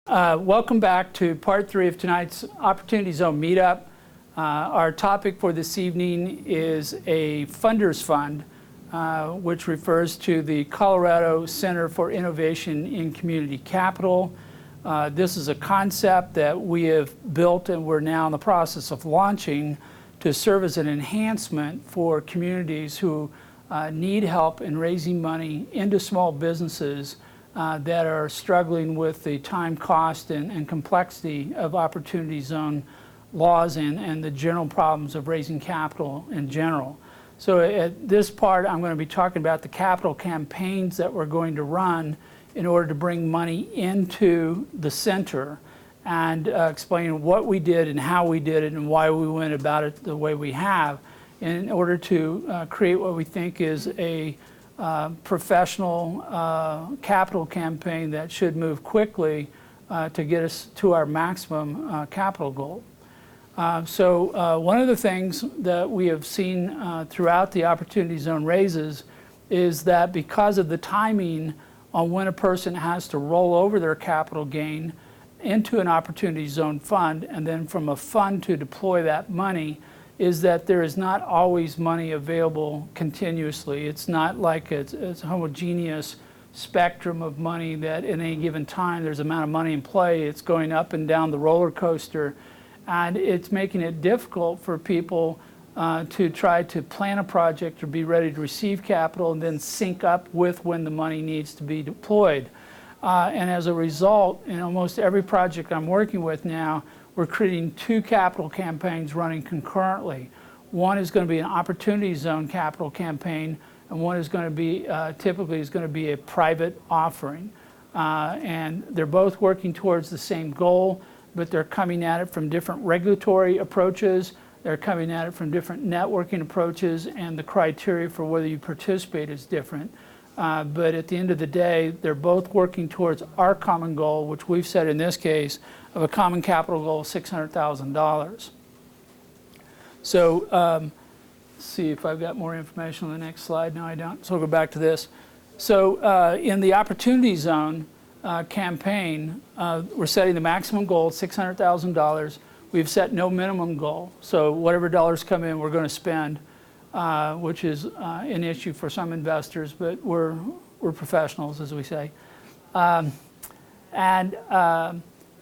Welcome back to part 3 of tonight's Opportunity Zone Meetup. Our topic for this evening is a funders fund, which refers to the Colorado Center for Innovation in Community Capital. This is a concept that we have built and we're now in the process of launching to serve as an enhancement for communities who need help in raising money into small businesses that are struggling with the time, cost, and complexity of opportunity zone laws and the general problems of raising capital in general. So at this part, I'm going to be talking about the capital campaigns that we're going to run in order to bring money into the center and explain what we did and how we did it and why we went about it the way we have in order to create what we think is a professional capital campaign that should move quickly to get us to our maximum capital goal. So one of the things that we have seen throughout the Opportunity Zone raises is that because of the timing on when a person has to roll over their capital gain into an Opportunity Zone fund and then from a fund to deploy that money, is that there is not always money available continuously. It's not like it's a homogeneous spectrum of money that at any given time there's an amount of money in play. It's going up and down the roller coaster, and it's making it difficult for people to try to plan a project or be ready to receive capital and then sync up with when the money needs to be deployed. And as a result, in almost every project I'm working with now, we're creating 2 capital campaigns running concurrently. One is going to be an Opportunity Zone capital campaign, and one is going to be, typically is going to be a private offering. And they're both working towards the same goal, but they're coming at it from different regulatory approaches. They're coming at it from different networking approaches, and the criteria for whether you participate is different. But at the end of the day, they're both working towards our common goal, which we've set in this case, of a common capital goal of $600,000. So let's see if I've got more information on the next slide. No, I don't. So I'll go back to this. So in the Opportunity Zone campaign, we're setting the maximum goal at $600,000. We've set no minimum goal. So whatever dollars come in, we're going to spend, which is an issue for some investors, but we're professionals, as we say.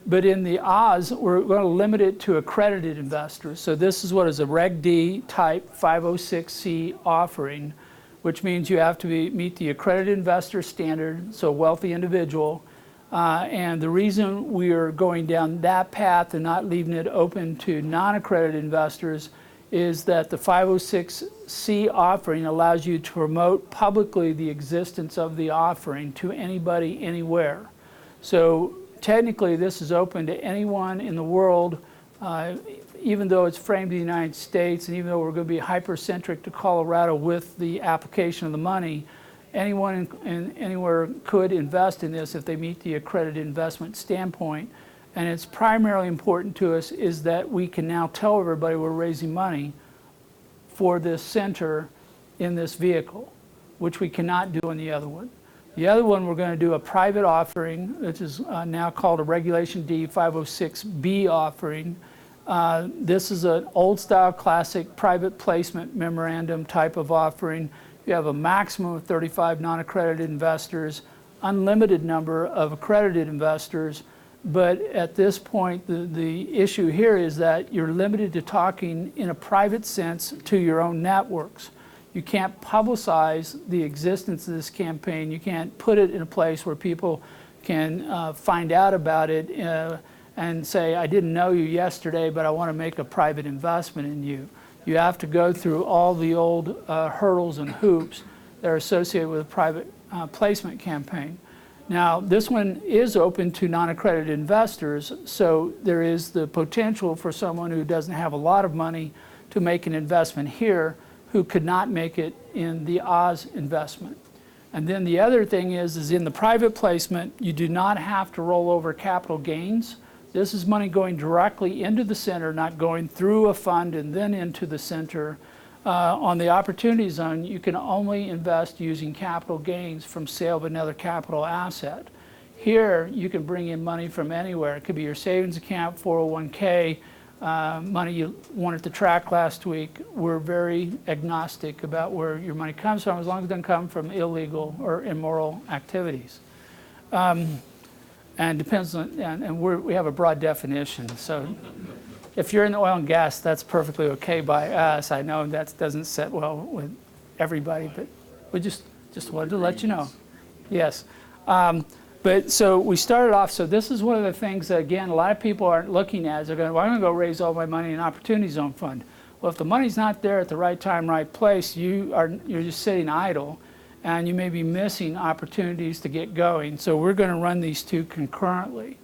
But in the Oz, we're going to limit it to accredited investors. So this is what is a Reg D type 506C offering, which means you have to meet the accredited investor standard, so wealthy individual. And the reason we are going down that path and not leaving it open to non-accredited investors is that the 506C offering allows you to promote publicly the existence of the offering to anybody, anywhere. So technically, this is open to anyone in the world, even though it's framed in the United States, and even though we're going to be hypercentric to Colorado with the application of the money, anyone anywhere could invest in this if they meet the accredited investment standpoint. And it's primarily important to us is that we can now tell everybody we're raising money for this center in this vehicle, which we cannot do in the other one. The other one, we're going to do a private offering, which is now called a Regulation D 506B offering. This is an old-style classic private placement memorandum type of offering. You have a maximum of 35 non-accredited investors, unlimited number of accredited investors, but at this point, the issue here is that you're limited to talking in a private sense to your own networks. You can't publicize the existence of this campaign. You can't put it in a place where people can find out about it and say, I didn't know you yesterday, but I want to make a private investment in you. You have to go through all the old hurdles and hoops that are associated with a private placement campaign. Now, this one is open to non-accredited investors, so there is the potential for someone who doesn't have a lot of money to make an investment here who could not make it in the Oz investment. And then the other thing is in the private placement, you do not have to roll over capital gains. This is money going directly into the center, not going through a fund and then into the center. On the Opportunity Zone, you can only invest using capital gains from sale of another capital asset. Here, you can bring in money from anywhere. It could be your savings account, 401k, money you wanted to track last week. We're very agnostic about where your money comes from, as long as it doesn't come from illegal or immoral activities. And depends on, and we have a broad definition. So if you're in the oil and gas, that's perfectly okay by us. I know that doesn't sit well with everybody, but we just wanted to let you know. Yes. But so we started off, so this is one of the things that, again, a lot of people aren't looking at. They're going, well, I'm going to go raise all my money in an Opportunity Zone Fund. Well, if the money's not there at the right time, right place, you're just sitting idle, and you may be missing opportunities to get going. So we're going to run these two concurrently.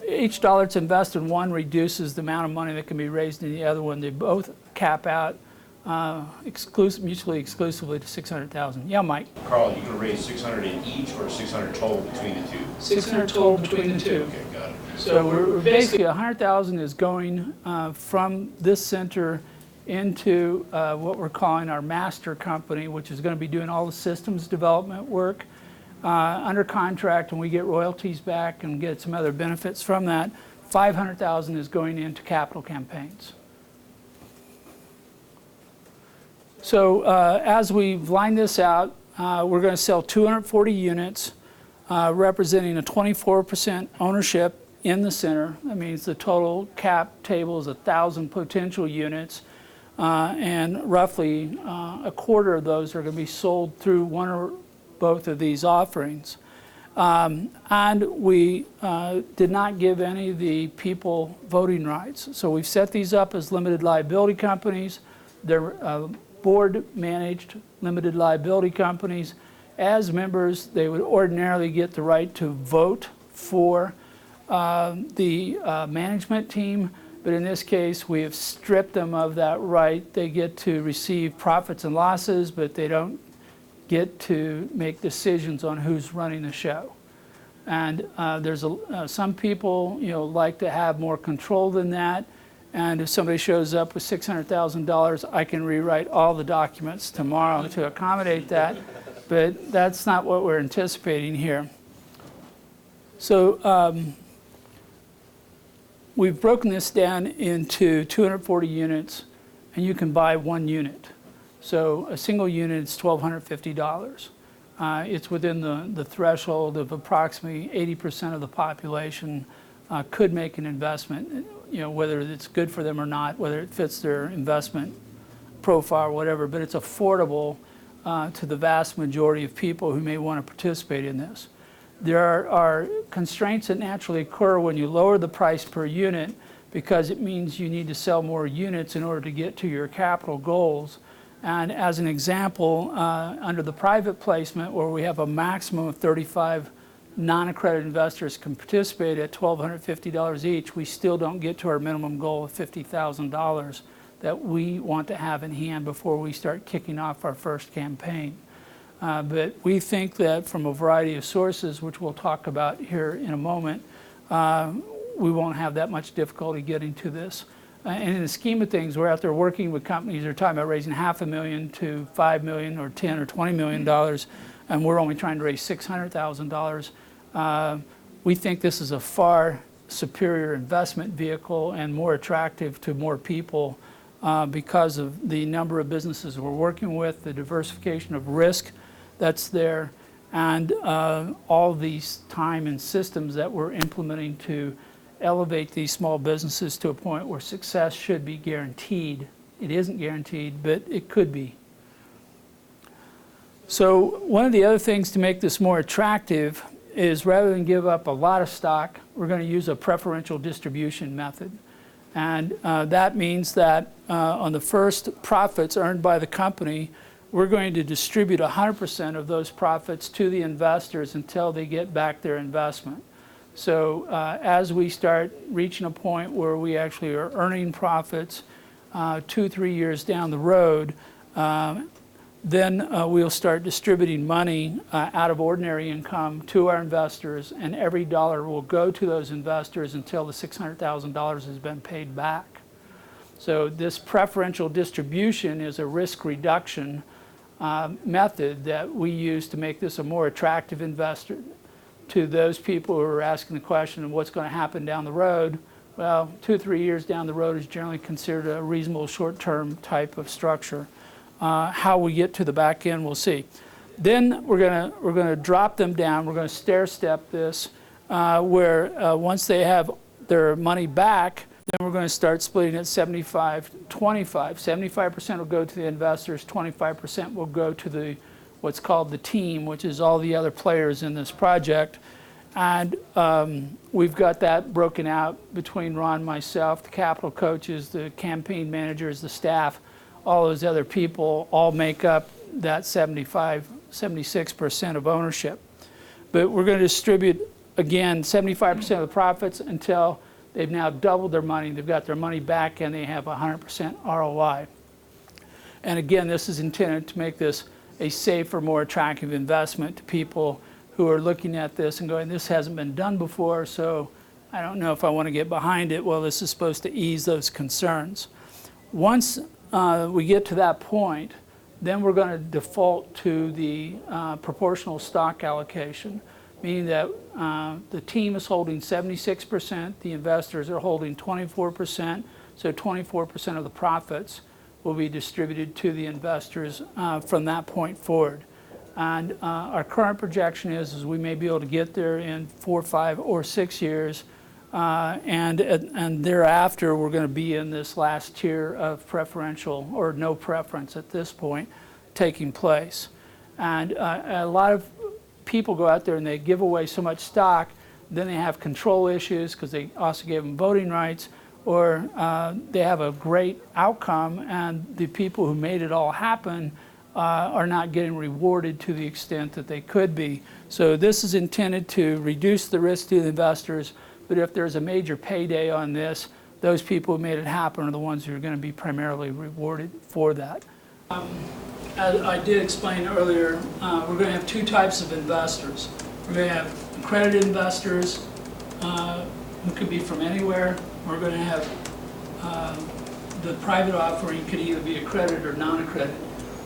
Each dollar that's invested in one reduces the amount of money that can be raised in the other one. They both cap out mutually exclusively to $600,000. Yeah, Mike. Carl, you can raise 600 in each or 600 total between the two? 600 total between the two. Okay, got it. So we're basically 100,000 is going from this center into what we're calling our master company, which is going to be doing all the systems development work under contract, and we get royalties back and get some other benefits from that. 500,000 is going into capital campaigns. So as we've lined this out, we're going to sell 240 units, representing a 24% ownership in the center. That means the total cap table is 1,000 potential units, and roughly a quarter of those are going to be sold through one or both of these offerings. And we did not give any of the people voting rights. So we've set these up as limited liability companies. They're board-managed limited liability companies. As members, they would ordinarily get the right to vote for the management team, but in this case, we have stripped them of that right. They get to receive profits and losses, but they don't get to make decisions on who's running the show. And there's some people, like to have more control than that. And if somebody shows up with $600,000, I can rewrite all the documents tomorrow to accommodate that. But that's not what we're anticipating here. So we've broken this down into 240 units, and you can buy one unit. So a single unit is $1,250. It's within the threshold of approximately 80% of the population could make an investment, whether it's good for them or not, whether it fits their investment profile or whatever, but it's affordable to the vast majority of people who may want to participate in this. There are constraints that naturally occur when you lower the price per unit, because it means you need to sell more units in order to get to your capital goals. And as an example, under the private placement, where we have a maximum of 35 non-accredited investors can participate at $1,250 each, we still don't get to our minimum goal of $50,000 that we want to have in hand before we start kicking off our first campaign. But we think that from a variety of sources, which we'll talk about here in a moment, we won't have that much difficulty getting to this. And in the scheme of things, we're out there working with companies that are talking about raising $500,000 to $5 million or $10 or $20 million, and we're only trying to raise $600,000. We think this is a far superior investment vehicle and more attractive to more people because of the number of businesses we're working with, the diversification of risk that's there, and all these time and systems that we're implementing to elevate these small businesses to a point where success should be guaranteed. It isn't guaranteed, but it could be. So one of the other things to make this more attractive is, rather than give up a lot of stock, we're going to use a preferential distribution method. And that means that on the first profits earned by the company, we're going to distribute 100% of those profits to the investors until they get back their investment. So as we start reaching a point where we actually are earning profits 2-3 years down the road, then we'll start distributing money out of ordinary income to our investors, and every dollar will go to those investors until the $600,000 has been paid back. So this preferential distribution is a risk reduction method that we use to make this a more attractive investor to those people who are asking the question of what's going to happen down the road. Well, 2 or 3 years down the road is generally considered a reasonable short-term type of structure. How we get to the back end, we'll see. Then we're gonna drop them down. We're going to stair-step this, where once they have their money back, then we're going to start splitting it 75-25. 75% will go to the investors, 25% will go to what's called the team, which is all the other players in this project. And we've got that broken out between Ron, myself, the capital coaches, the campaign managers, the staff, all those other people all make up that 76% of ownership. But we're going to distribute, again, 75% of the profits until they've now doubled their money, they've got their money back, and they have 100% ROI. And again, this is intended to make this a safer, more attractive investment to people who are looking at this and going, this hasn't been done before, so I don't know if I want to get behind it. Well, this is supposed to ease those concerns. Once we get to that point, then we're going to default to the proportional stock allocation, meaning that the team is holding 76%, the investors are holding 24%, so 24% of the profits will be distributed to the investors from that point forward. And our current projection is we may be able to get there in 4, 5, or 6 years, and thereafter we're going to be in this last tier of preferential or no preference at this point taking place. And a lot of people go out there and they give away so much stock, then they have control issues because they also gave them voting rights, or they have a great outcome and the people who made it all happen are not getting rewarded to the extent that they could be. So this is intended to reduce the risk to the investors, but if there's a major payday on this, those people who made it happen are the ones who are going to be primarily rewarded for that. As I did explain earlier, we're going to have 2 types of investors. We're going to have accredited investors who could be from anywhere. We're going to have the private offering could either be accredited or non-accredited.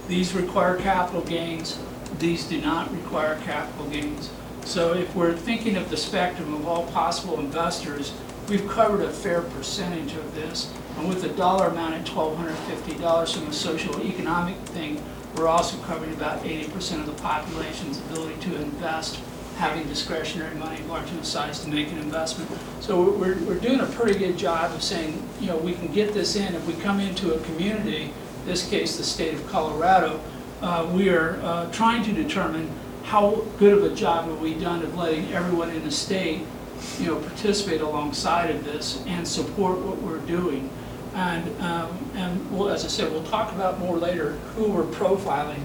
These require capital gains. These do not require capital gains. So if we're thinking of the spectrum of all possible investors, we've covered a fair percentage of this. And with the dollar amount at $1,250 from a social economic thing, we're also covering about 80% of the population's ability to invest, having discretionary money large enough size to make an investment. So we're doing a pretty good job of saying, you know, we can get this in. If we come into a community, in this case the state of Colorado, we are trying to determine how good of a job have we done of letting everyone in the state, you know, participate alongside of this and support what we're doing. And well, as I said, we'll talk about more later who we're profiling,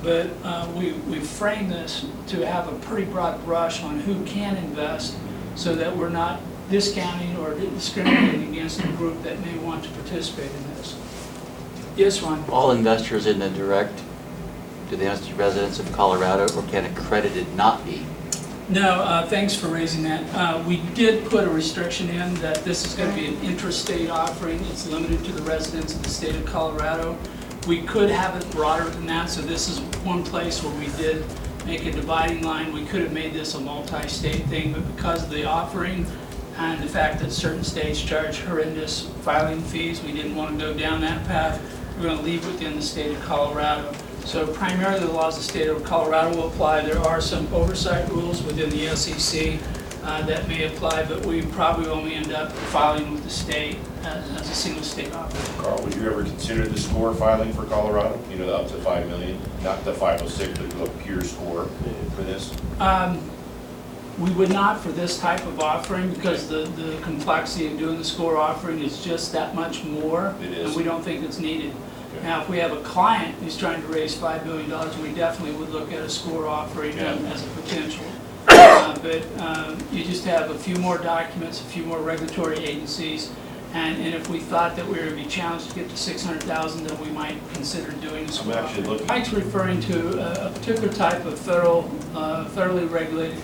but we frame this to have a pretty broad brush on who can invest so that we're not discounting or discriminating against a group that may want to participate in this. Yes, Ron? All investors in the direct, do they have to be residents of Colorado, or can accredited not be? No, thanks for raising that. We did put a restriction in that this is going to be an intrastate offering. It's limited to the residents of the state of Colorado. We could have it broader than that, so this is one place where we did make a dividing line. We could have made this a multi-state thing, but because of the offering and the fact that certain states charge horrendous filing fees, we didn't want to go down that path. We're going to leave within the state of Colorado. So primarily the laws of the state of Colorado will apply. There are some oversight rules within the SEC that may apply, but we probably only end up filing with the state as a single state offering. Carl, would you ever consider the score filing for Colorado? You know, the up to 5 million, not the 506, but the pure score for this? We would not for this type of offering because the complexity of doing the score offering is just that much more. It is. And we don't think it's needed. Now, if we have a client who's trying to raise $5 million, we definitely would look at a score offering as a potential. But you just have a few more documents, a few more regulatory agencies, and if we thought that we were going to be challenged to get to 600,000, then we might consider doing a score offering. Mike's referring to a particular type of federally regulated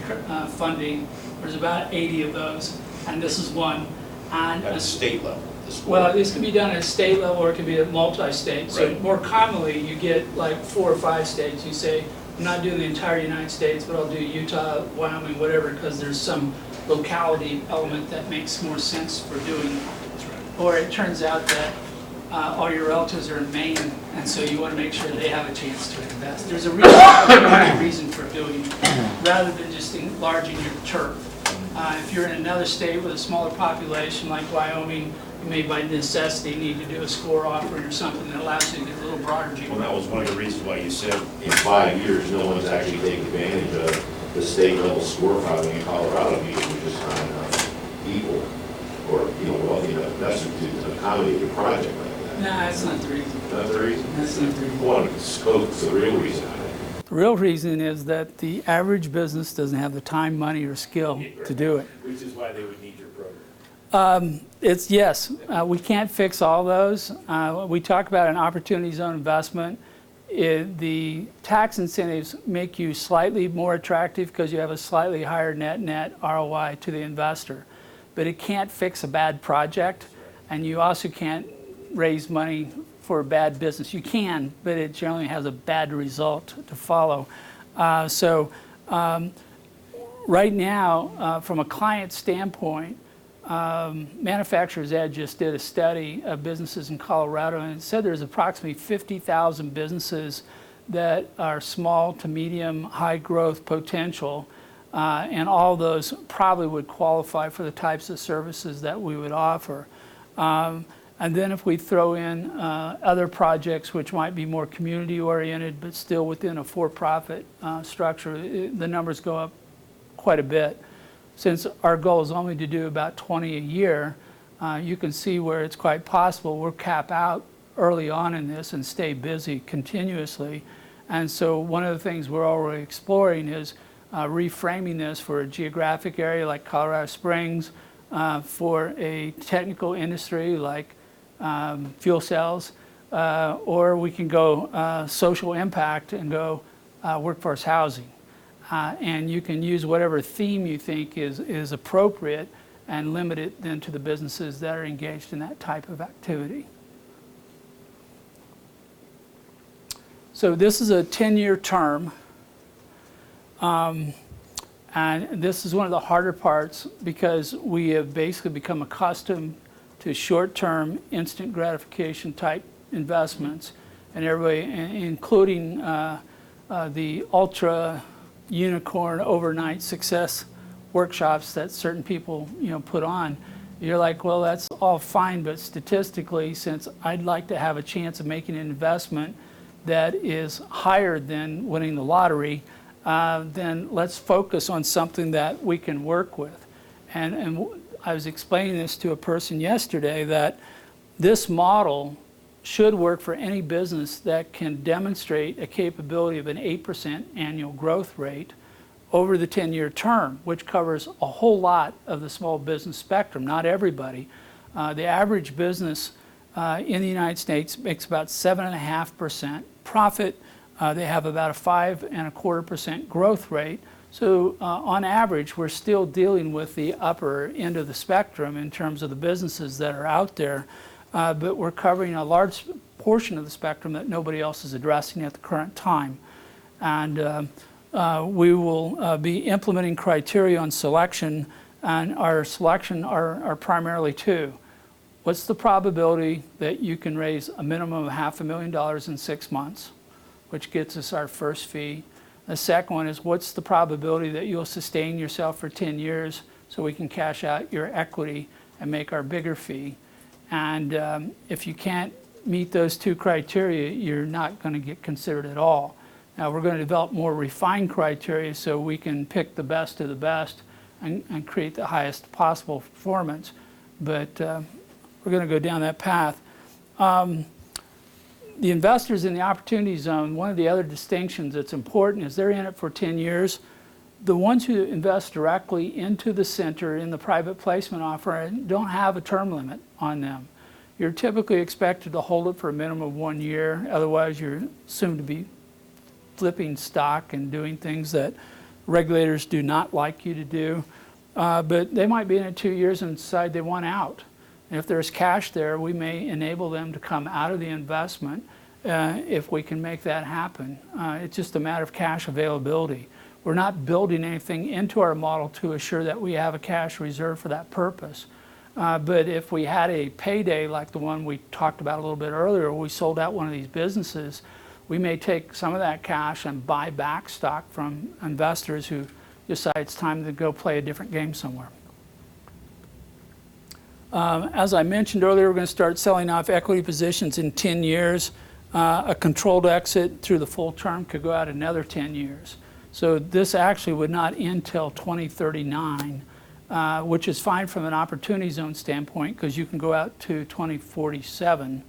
funding. There's about 80 of those, and this is one. And at the state level. the score? Well, this can be done at state level or it can be at multi-state. So Right. more commonly, you get like 4 or 5 states. You say, I'm not doing the entire United States, but I'll do Utah, Wyoming, whatever, because there's some locality element that makes more sense for doing it. Or it turns out that all your relatives are in Maine, and so you want to make sure they have a chance to invest. There's a reason for doing it, rather than just enlarging your turf. If you're in another state with a smaller population, like Wyoming, you may by necessity need to do a score offering or something that allows you to get a little broader Well, geographic. that was one of the reasons why you said in 5 years, no one's actually taken advantage of the state level score filing in Colorado because we just not enough people or, wealthy enough investors to accommodate a project like that. No, that's not the reason. That's the reason? That's not the reason. Well, scope's the real reason. The real reason is that the average business doesn't have the time, money, or skill to do it. Which is why they would need your program. Yes, we can't fix all those. We talk about an opportunity zone investment. The tax incentives make you slightly more attractive because you have a slightly higher net ROI to the investor. But it can't fix a bad project, and you also can't raise money for a bad business. You can, but it generally has a bad result to follow. Right now, from a client standpoint, Manufacturers Ed just did a study of businesses in Colorado, and it said there's approximately 50,000 businesses that are small to medium, high growth potential, and all those probably would qualify for the types of services that we would offer. And then if we throw in other projects which might be more community oriented but still within a for-profit structure, the numbers go up quite a bit. Since our goal is only to do about 20 a year, you can see where it's quite possible we'll cap out early on in this and stay busy continuously. And so one of the things we're already exploring is reframing this for a geographic area like Colorado Springs, for a technical industry like fuel cells, or we can go social impact and go workforce housing. And you can use whatever theme you think is appropriate and limit it then to the businesses that are engaged in that type of activity. So this is a 10-year term. And this is one of the harder parts because we have basically become accustomed to short-term, instant gratification type investments, and everybody, including the ultra unicorn overnight success workshops that certain people put on. You're like, well, that's all fine, but statistically, since I'd like to have a chance of making an investment that is higher than winning the lottery, then let's focus on something that we can work with. And I was explaining this to a person yesterday that this model should work for any business that can demonstrate a capability of an 8% annual growth rate over the 10-year term, which covers a whole lot of the small business spectrum, not everybody. The average business in the United States makes about 7.5% profit. They have about a 5.25% growth rate. So on average, we're still dealing with the upper end of the spectrum in terms of the businesses that are out there, but we're covering a large portion of the spectrum that nobody else is addressing at the current time. And we will be implementing criteria on selection, and our selection are primarily two. What's the probability that you can raise a minimum of $500,000 in 6 months, which gets us our first fee? The second one is what's the probability that you'll sustain yourself for 10 years so we can cash out your equity and make our bigger fee? And if you can't meet those two criteria, you're not going to get considered at all. Now we're going to develop more refined criteria so we can pick the best of the best and create the highest possible performance. But we're going to go down that path. The investors in the Opportunity Zone, one of the other distinctions that's important is they're in it for 10 years. The ones who invest directly into the center in the private placement offer don't have a term limit on them. You're typically expected to hold it for a minimum of 1 year. Otherwise, you're assumed to be flipping stock and doing things that regulators do not like you to do. But they might be in it 2 years and decide they want out. And if there's cash there, we may enable them to come out of the investment if we can make that happen. It's just a matter of cash availability. We're not building anything into our model to assure that we have a cash reserve for that purpose. But if we had a payday like the one we talked about a little bit earlier, we sold out one of these businesses, we may take some of that cash and buy back stock from investors who decide it's time to go play a different game somewhere. As I mentioned earlier, we're going to start selling off equity positions in 10 years. A controlled exit through the full term could go out another 10 years. So this actually would not end till 2039, which is fine from an opportunity zone standpoint because you can go out to 2047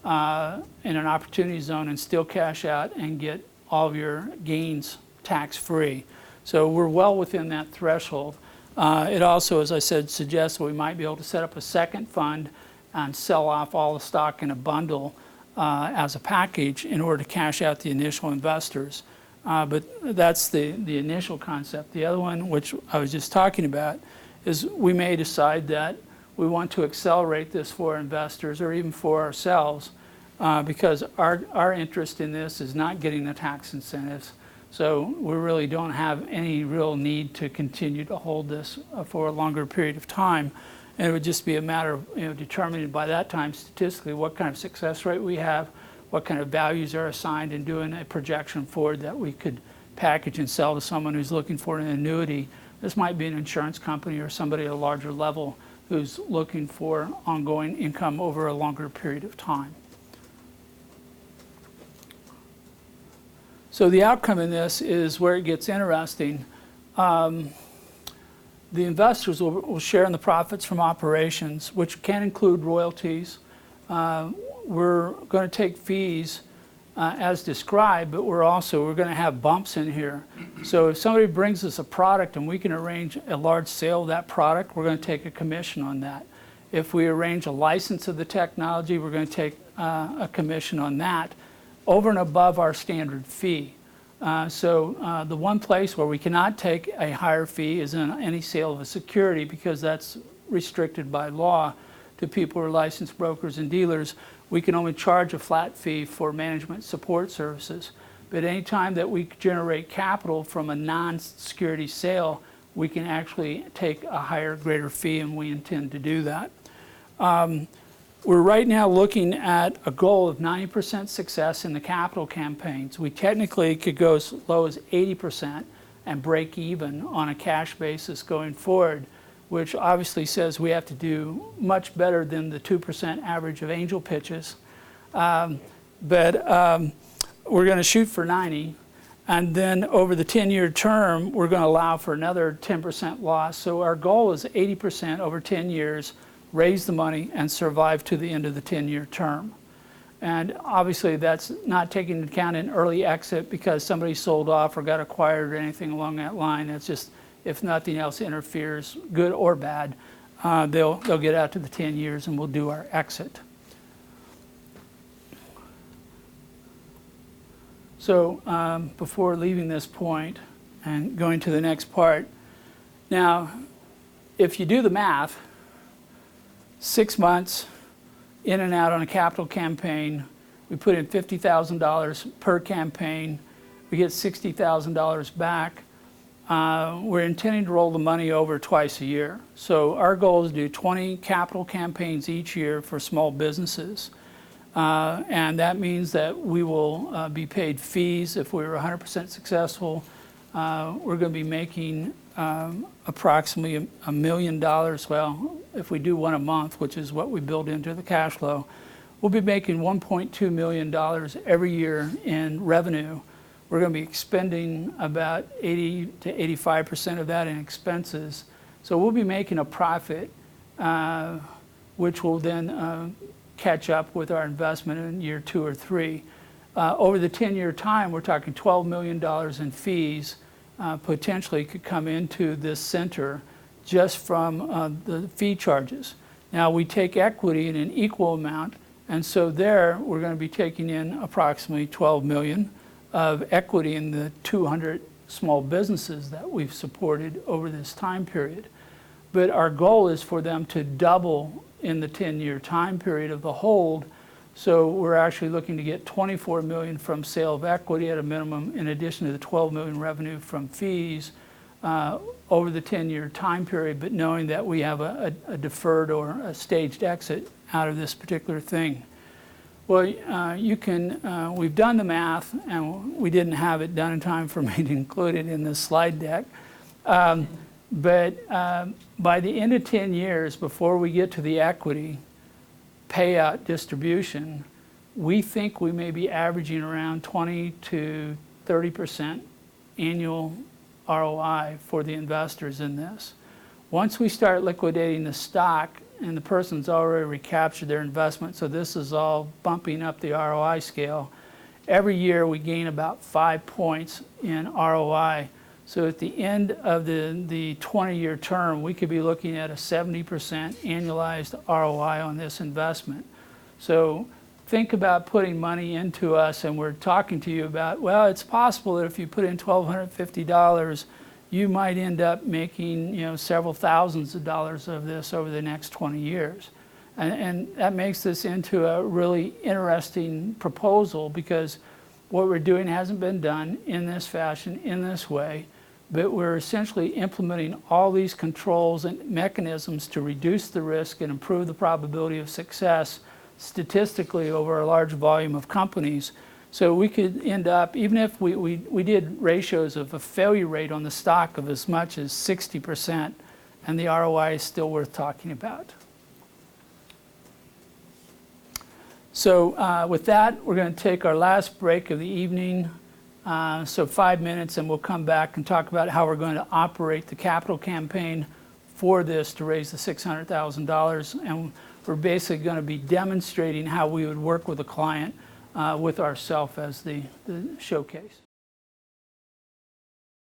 in an opportunity zone and still cash out and get all of your gains tax-free. So we're well within that threshold. It also, as I said, suggests that we might be able to set up a second fund and sell off all the stock in a bundle as a package in order to cash out the initial investors. But that's the initial concept. The other one, which I was just talking about, is we may decide that we want to accelerate this for investors or even for ourselves because our interest in this is not getting the tax incentives. So we really don't have any real need to continue to hold this for a longer period of time. And it would just be a matter of determining by that time statistically what kind of success rate we have, what kind of values are assigned, and doing a projection forward that we could package and sell to someone who's looking for an annuity. This might be an insurance company or somebody at a larger level who's looking for ongoing income over a longer period of time. So the outcome in this is where it gets interesting. The investors will share in the profits from operations, which can include royalties. We're going to take fees as described, but we're going to have bumps in here. So if somebody brings us a product and we can arrange a large sale of that product, we're going to take a commission on that. If we arrange a license of the technology, we're going to take a commission on that over and above our standard fee. So the one place where we cannot take a higher fee is in any sale of a security because that's restricted by law to people who are licensed brokers and dealers. We can only charge a flat fee for management support services. But any time that we generate capital from a non-security sale, we can actually take a higher, greater fee, and we intend to do that. We're right now looking at a goal of 90% success in the capital campaigns. We technically could go as low as 80% and break even on a cash basis going forward, which obviously says we have to do much better than the 2% average of angel pitches. But we're going to shoot for 90. And then over the 10-year term, we're going to allow for another 10% loss. So our goal is 80% over 10 years, raise the money, and survive to the end of the 10-year term. And obviously that's not taking into account an early exit because somebody sold off or got acquired or anything along that line. It's just, if nothing else interferes, good or bad, they'll get out to the 10 years and we'll do our exit. So before leaving this point and going to the next part, now if you do the math, 6 months in and out on a capital campaign, we put in $50,000 per campaign, we get $60,000 back. We're intending to roll the money over twice a year. So our goal is to do 20 capital campaigns each year for small businesses. And that means that we will be paid fees if we're 100% successful. We're going to be making approximately $1 million. Well, if we do one a month, which is what we build into the cash flow, we'll be making $1.2 million every year in revenue. We're going to be expending about 80 to 85% of that in expenses. So we'll be making a profit, which will then catch up with our investment in year 2 or 3. Over the 10-year time, we're talking $12 million in fees potentially could come into this center just from the fee charges. Now we take equity in an equal amount, and so there we're going to be taking in approximately $12 million of equity in the 200 small businesses that we've supported over this time period. but our goal is for them to double in the 10-year time period of the hold. So we're actually looking to get $24 million from sale of equity at a minimum, in addition to the $12 million revenue from fees over the 10-year time period, but knowing that we have a deferred or a staged exit out of this particular thing. Well, we've done the math, and we didn't have it done in time for me to include it in this slide deck. But by the end of 10 years, before we get to the equity payout distribution, we think we may be averaging around 20 to 30% annual ROI for the investors in this. Once we start liquidating the stock, and the person's already recaptured their investment, so this is all bumping up the ROI scale, every year we gain about 5 points in ROI. So at the end of the 20-year term, we could be looking at a 70% annualized ROI on this investment. So think about putting money into us, and we're talking to you about, well, it's possible that if you put in $1,250, you might end up making several thousands of dollars of this over the next 20 years. And that makes this into a really interesting proposal, because what we're doing hasn't been done in this fashion, in this way, but we're essentially implementing all these controls and mechanisms to reduce the risk and improve the probability of success statistically over a large volume of companies. So we could end up, even if we did ratios of a failure rate on the stock of as much as 60%, and the ROI is still worth talking about. So with that, we're going to take our last break of the evening. So 5 minutes, and we'll come back and talk about how we're going to operate the capital campaign for this to raise the $600,000. And we're basically going to be demonstrating how we would work with a client with ourselves as the showcase.